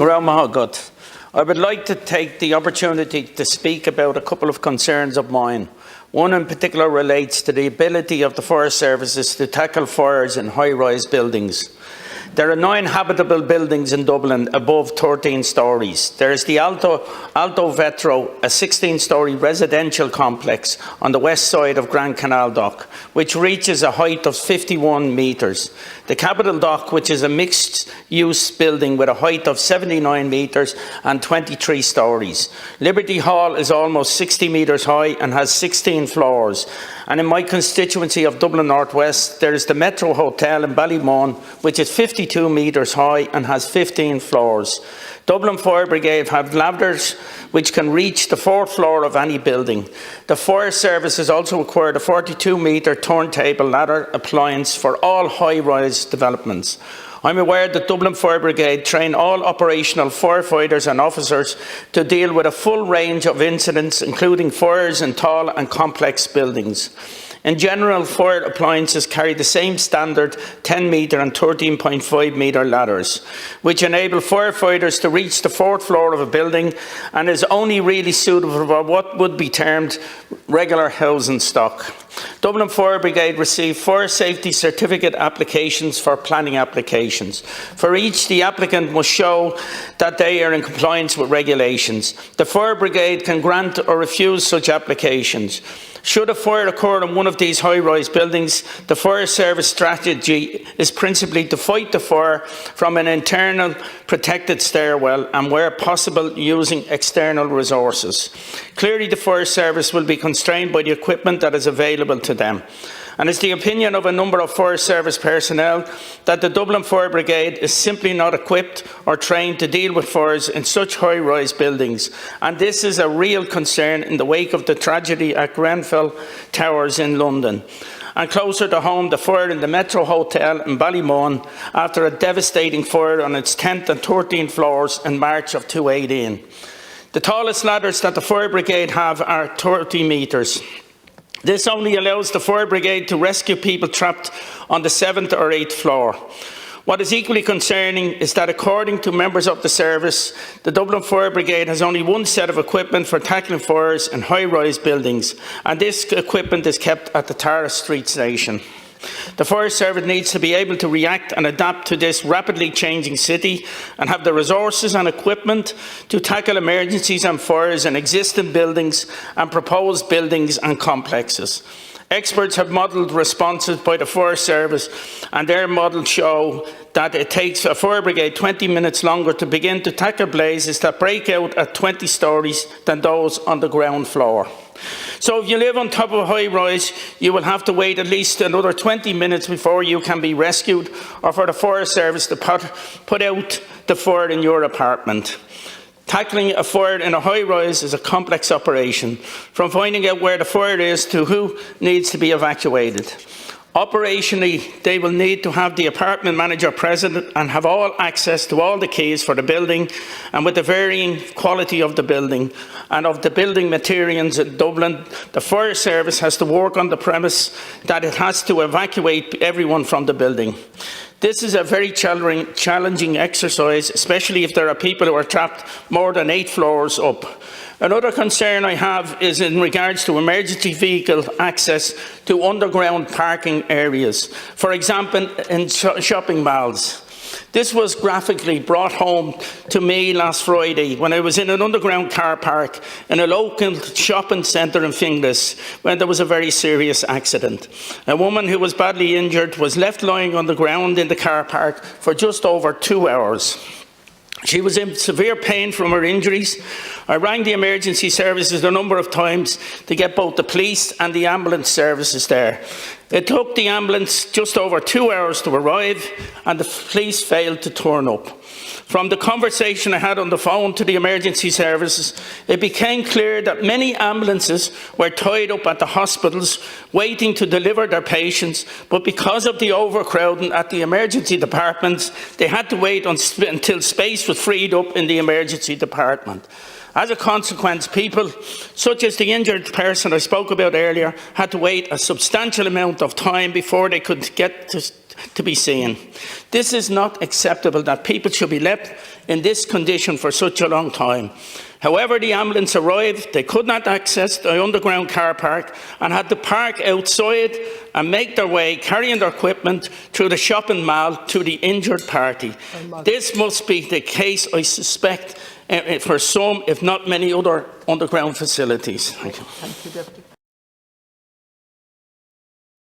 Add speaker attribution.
Speaker 1: I would like to take the opportunity to speak about a couple of concerns of mine. One in particular relates to the ability of the fire services to tackle fires in high-rise buildings. There are 9 habitable buildings in Dublin above 13 stories. There is the Alto Vetro, a 16-storey residential complex on the west side of Grand Canal Dock, which reaches a height of 51 metres. The Capitol Dock, which is a mixed-use building with a height of 79 metres and 23 stories. Liberty Hall is almost 60 metres high and has 16 floors. And in my constituency of Dublin North West, there is the Metro Hotel in Ballymun, which is 52 metres high and has 15 floors. Dublin Fire Brigade have ladders which can reach the 4th floor of any building. The fire service has also acquired a 42-metre turntable ladder appliance for all high-rise developments. I'm aware that Dublin Fire Brigade train all operational firefighters and officers to deal with a full range of incidents, including fires in tall and complex buildings. In general, fire appliances carry the same standard 10-metre and 13.5-metre ladders, which enable firefighters to reach the 4th floor of a building and is only really suitable for what would be termed regular housing stock. Dublin Fire Brigade receive fire safety certificate applications for planning applications. For each, the applicant must show that they are in compliance with regulations. The Fire Brigade can grant or refuse such applications. Should a fire occur in one of these high-rise buildings, the fire service strategy is principally to fight the fire from an internal protected stairwell and, where possible, using external resources. Clearly, the fire service will be constrained by the equipment that is available to them. And it's the opinion of a number of fire service personnel that the Dublin Fire Brigade is simply not equipped or trained to deal with fires in such high-rise buildings. And this is a real concern in the wake of the tragedy at Grenfell Towers in London. And closer to home, the fire in the Metro Hotel in Ballymun after a devastating fire on its 10th and 13th floors in March of 2018. The tallest ladders that the Fire Brigade have are 30 metres. This only allows the Fire Brigade to rescue people trapped on the 7th or 8th floor. What is equally concerning is that, according to members of the service, the Dublin Fire Brigade has only one set of equipment for tackling fires in high-rise buildings, and this equipment is kept at the Tara Street station. The fire service needs to be able to react and adapt to this rapidly changing city and have the resources and equipment to tackle emergencies and fires in existing buildings and proposed buildings and complexes. Experts have modelled responses by the fire service, and their models show that it takes a fire brigade 20 minutes longer to begin to tackle blazes that break out at 20 stories than those on the ground floor. So if you live on top of a high rise, you will have to wait at least another 20 minutes before you can be rescued, or for the fire service to put out the fire in your apartment. Tackling a fire in a high rise is a complex operation, from finding out where the fire is to who needs to be evacuated. Operationally, they will need to have the apartment manager present and have all access to all the keys for the building, and with the varying quality of the building and of the building materials in Dublin, the fire service has to work on the premise that it has to evacuate everyone from the building. This is a very challenging exercise, especially if there are people who are trapped more than 8 floors up. Another concern I have is in regards to emergency vehicle access to underground parking areas, for example in shopping malls. This was graphically brought home to me last Friday when I was in an underground car park in a local shopping centre in Finglas when there was a very serious accident. A woman who was badly injured was left lying on the ground in the car park for just over 2 hours. She was in severe pain from her injuries. I rang the emergency services a number of times to get both the police and the ambulance services there. It took the ambulance just over 2 hours to arrive, and the police failed to turn up. From the conversation I had on the phone to the emergency services, it became clear that many ambulances were tied up at the hospitals waiting to deliver their patients, but because of the overcrowding at the emergency departments, they had to wait until space was freed up in the emergency department. As a consequence, people such as the injured person I spoke about earlier had to wait a substantial amount of time before they could get to be seen. This is not acceptable, that people should be left in this condition for such a long time. However, the ambulance arrived, they could not access the underground car park and had to park outside and make their way, carrying their equipment, through the shopping mall to the injured party. This must be the case, I suspect, for some, if not many other underground facilities. Thank you.
Speaker 2: Thank you, Deputy.